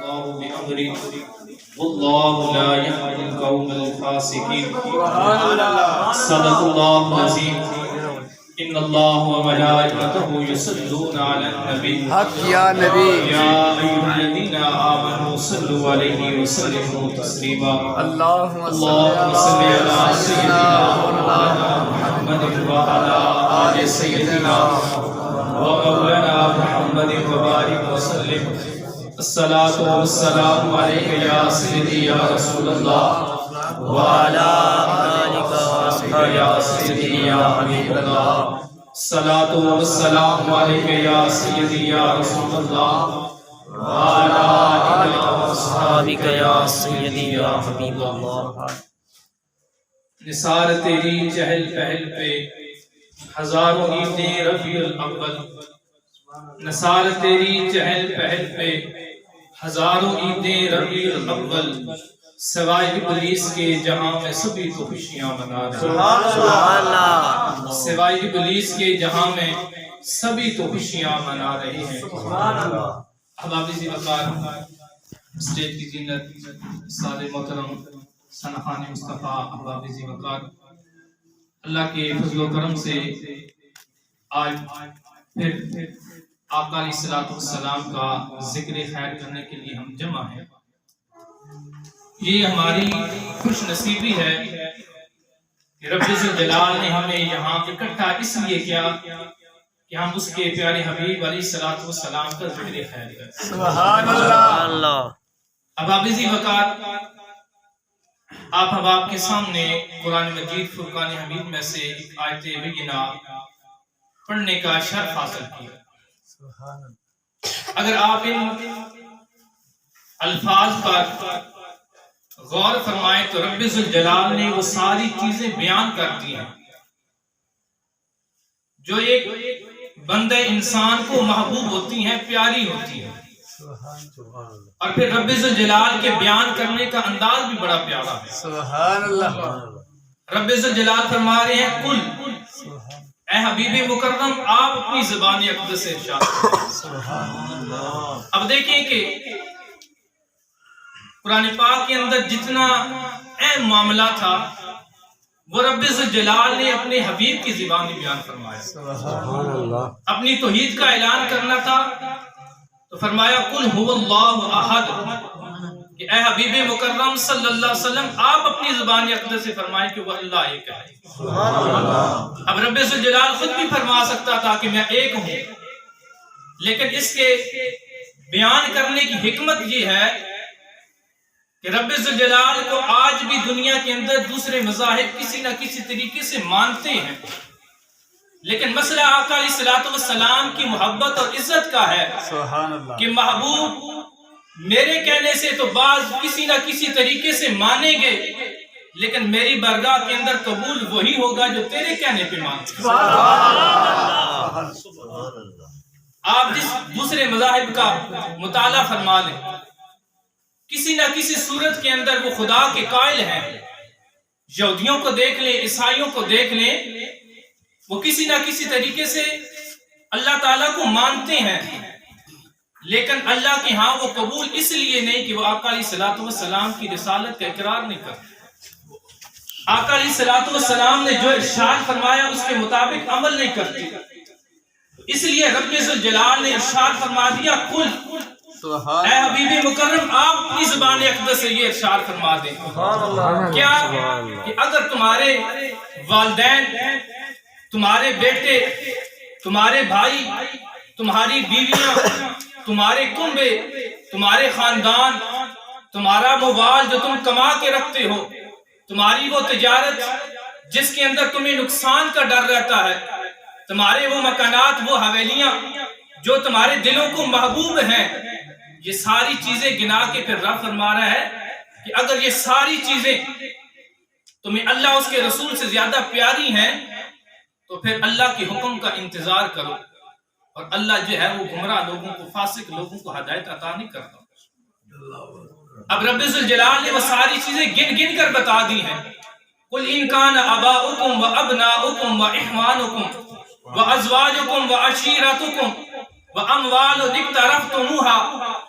الله بأمري والله لا يهدي القوم الفاسقين صدق الله العظيم ان الله وملائكته يصلون على النبي حق یا نبی يا ايها الذين امنوا صلوا عليه وسلموا تسليما اللهم اللهم صل على سيدنا محمد وعلى آل سيدنا ومولانا محمد وبارك وسلم الصلاة والسلام عليك يا سيدي يا رسول الله وعلى آلك وصحبك يا سيدي يا حبيب الله الصلاة والسلام عليك يا سيدي يا رسول الله وعلى آلك وصحبك يا سيدي يا حبيب الله نثار تیری چہل پہل پہ ہزاروں عیدیں ربیع الاول نثار تیری چہل پہل پہ ہزاروں عیدیں ربیع الاول سوائے ابلیس کے جہاں میں سبھی تو خوشیاں منا رہے ہیں سوائے ابلیس کے جہاں میں سبھی تو خوشیاں منا رہے ہیں احباب عزیز وقار اسٹیج کی زینت سارے محترم سنخان مصطفیٰ احباب عزیز وقار اللہ کے فضل و کرم سے آج پھر آقا علیہ السلام کا ذکر خیر کرنے کے لیے ہم جمع ہیں یہ ہماری خوش نصیبی ہے کہ رب ذوالجلال نے ہمیں یہاں اکٹھا اس لیے کیا کہ ہم اس کے پیارے حبیب علیہ السلام کا ذکر خیر کریں سبحان اللہ احباب عزیز وقار آپ احباب کے سامنے قرآن مجید فرقان حمید میں سے ایک آیت بینہ پڑھنے کا شرف حاصل کیا اگر آپ ان الفاظ پر غور فرمائیں تو رب ذوالجلال نے وہ ساری چیزیں بیان کر دی ہیں جو ایک بندہ انسان کو محبوب ہوتی ہیں پیاری ہوتی ہیں اور پھر رب ذوالجلال کے بیان کرنے کا انداز بھی بڑا پیارا ہے سبحان اللہ رب ذوالجلال فرما رہے ہیں کل اے حبیب مکرم آپ اپنی زبان اقدس سے ارشاد کریں اب دیکھیں کہ قرآن پاک کے اندر جتنا اہم معاملہ تھا وہ رب ذوالجلال نے اپنے حبیب کی زبان میں بیان فرمایا اپنی توحید کا اعلان کرنا تھا تو فرمایا قل هو اللہ احد کہ اے حبیب مکرم صلی اللہ علیہ وسلم آپ اپنی زبان اقدس سے فرمائیں کہ وہ اللہ ایک ہے اب رب ذوالجلال خود بھی فرما سکتا تھا کہ میں ایک ہوں لیکن اس کے بیان کرنے کی حکمت یہ ہے کہ رب ذوالجلال کو آج بھی دنیا کے اندر دوسرے مذاہب کسی نہ کسی طریقے سے مانتے ہیں لیکن مسئلہ آقا علیہ السلام کی محبت اور عزت کا ہے کہ محبوب میرے کہنے سے تو بعض کسی نہ کسی طریقے سے مانیں گے لیکن میری بارگاہ کے اندر قبول وہی ہوگا جو تیرے کہنے پہ مانتے ہیں آپ جس دوسرے مذاہب کا مطالعہ فرما لیں کسی نہ کسی صورت کے اندر وہ خدا کے قائل ہیں یہودیوں کو دیکھ لیں عیسائیوں کو دیکھ لیں وہ کسی نہ کسی طریقے سے اللہ تعالیٰ کو مانتے ہیں لیکن اللہ کے ہاں وہ قبول اس لیے نہیں کہ وہ آقا علیہ السلام کی رسالت کا اقرار نہیں کرتے آقا علیہ السلام نے جو ارشاد فرمایا اس کے مطابق عمل نہیں کرتے اس لیے رب ذوالجلال نے ارشاد فرما دیا قل اے حبیب مکرم آپ اپنی زبان اقدس سے یہ ارشاد فرما دیں کیا کہ اگر تمہارے والدین تمہارے بیٹے تمہارے بھائی تمہاری بیویاں تمہارے کنبے تمہارے خاندان تمہارا موال جو تم کما کے رکھتے ہو تمہاری وہ تجارت جس کے اندر تمہیں نقصان کا ڈر رہتا ہے تمہارے وہ مکانات وہ حویلیاں جو تمہارے دلوں کو محبوب ہیں یہ ساری چیزیں گنا کے پھر رب فرما رہا ہے کہ اگر یہ ساری چیزیں تمہیں اللہ اس کے رسول سے زیادہ پیاری ہیں تو پھر اللہ کے حکم کا انتظار کرو اور اللہ جو ہے وہ گمراہ لوگوں کو فاسق لوگوں کو ہدایت عطا نہیں کرتا اب رب ذوالجلال نے وہ ساری چیزیں گن گن کر بتا دی ہیں قل ان کان آباؤکم و ابناؤکم و اخوانکم و ازواجکم و عشیرتکم و اموال اقترفتموها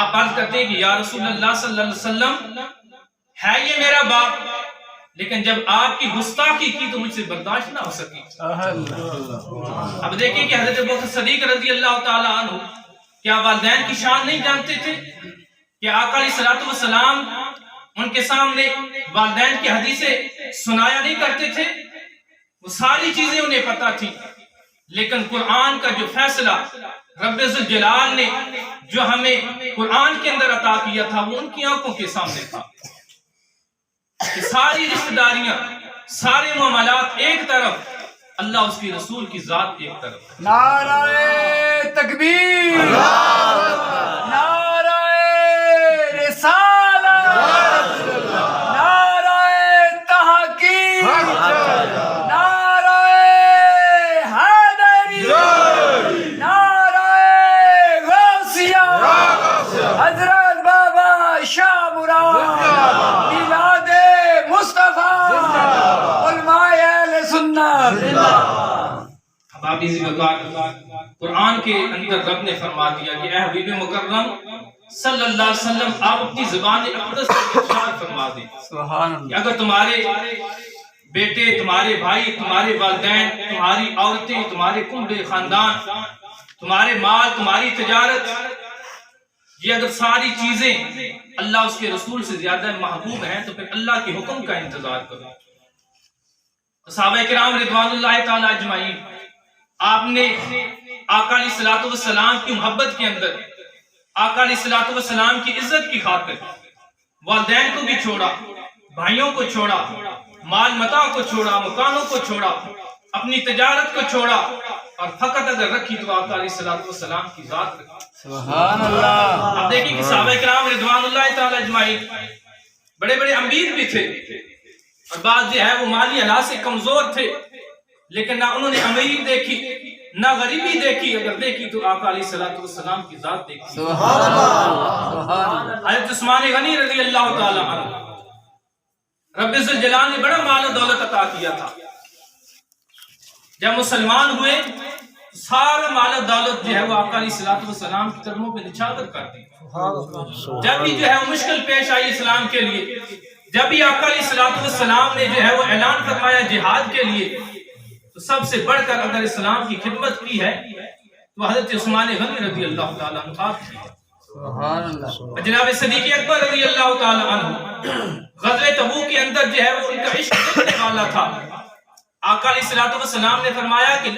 آپ عرض کرتے ہیں کہ یا رسول اللہ صلی اللہ علیہ وسلم ہے یہ میرا باپ، لیکن جب آپ کی گستاخی کی تو مجھ سے برداشت نہ ہو سکی۔ اب دیکھیں کہ حضرت ابوبکر صدیق رضی اللہ تعالی عنہ کیا والدین کی شان نہیں جانتے تھے؟ کہ آقا علیہ الصلوۃ والسلام ان کے سامنے والدین کی حدیثیں سنایا نہیں کرتے تھے؟ وہ ساری چیزیں انہیں پتا تھی، لیکن قرآن کا جو فیصلہ رب ذوالجلال نے جو ہمیں قرآن کے اندر عطا کیا تھا وہ ان کی آنکھوں کے سامنے تھا کہ ساری رشتہ داریاں، سارے معاملات ایک طرف، اللہ اس کی رسول کی ذات ایک طرف۔ نعرہ تکبیر، نعرہ رسالت، نعرہ تحقیق، نعرہ حیدری، نعرہ غوثیہ، حضرت بابا شاہ مراد، میلاد مصطفیٰ، علماء اہل سنت۔ اب آپ اسی وقت قرآن کے اندر رب نے فرما دیا کہ اے حبیب مکرم صلی اللہ علیہ وسلم آپ اپنی زبان اقدس سے ارشاد فرما دیں سبحان کہ اللہ، اگر تمہارے بیٹے، تمہارے بھائی، تمہارے والدین، تمہاری عورتیں، تمہارے کنبے خاندان، تمہارے مال، تمہاری تجارت، یہ اگر ساری چیزیں اللہ اس کے رسول سے زیادہ محبوب ہیں تو پھر اللہ کے حکم کا انتظار کرو۔ صحابہ کرام رضوان اللہ تعالی اجمعین، آپ نے آقا علیہ الصلوۃ والسلام کی محبت کے اندر، آقا علیہ الصلوۃ والسلام کی عزت کی خاطر والدین کو بھی چھوڑا، بھائیوں کو چھوڑا، مال متاع کو چھوڑا، مکانوں کو چھوڑا، اپنی تجارت کو چھوڑا، اور فقط اگر رکھی تو آقا علیہ الصلوۃ والسلام کی ذات رکھی۔ سبحان اللہ۔ اب دیکھیں کہ صحابہ کرام رضوان اللہ تعالی اجمعین بڑے بڑے امیر بھی تھے، اور بعض جو ہے وہ مالی حالات سے کمزور تھے، لیکن نہ انہوں نے امیری دیکھی نہ غریبی دیکھی، اگر دیکھی تو آقا علیہ الصلوۃ والسلام کی ذات دیکھی۔ سبحان اللہ، سبحان اللہ۔ حضرت عثمان غنی رضی اللہ تعالی عنہ، رب ذوالجلال نے بڑا مال و دولت عطا کیا تھا، جب مسلمان ہوئے سارا مال و دولت جو ہے وہ آقا علیہ الصلوۃ والسلام کی قدموں پہ نچھاور کر دی۔ جب بھی جو ہے وہ مشکل پیش آئی اسلام کے لیے، جب بھی آقا علیہ الصلوۃ والسلام نے جو ہے وہ اعلان فرمایا جہاد کے لیے، تو سب سے بڑھ کر اگر اسلام کی خدمت کی ہے تو حضرت عثمان غنی رضی اللہ تعالیٰ عنہ آپ کی ہے۔ سبحان اللہ۔ جناب صدیق اکبر رضی اللہ تعالیٰ عنہ غزوہ تبوک کے اندر جو ہے وہ ان کا عشق دیکھنے والا تھا۔ آقا علیہ الصلوۃ والسلام نے فرمایا کہ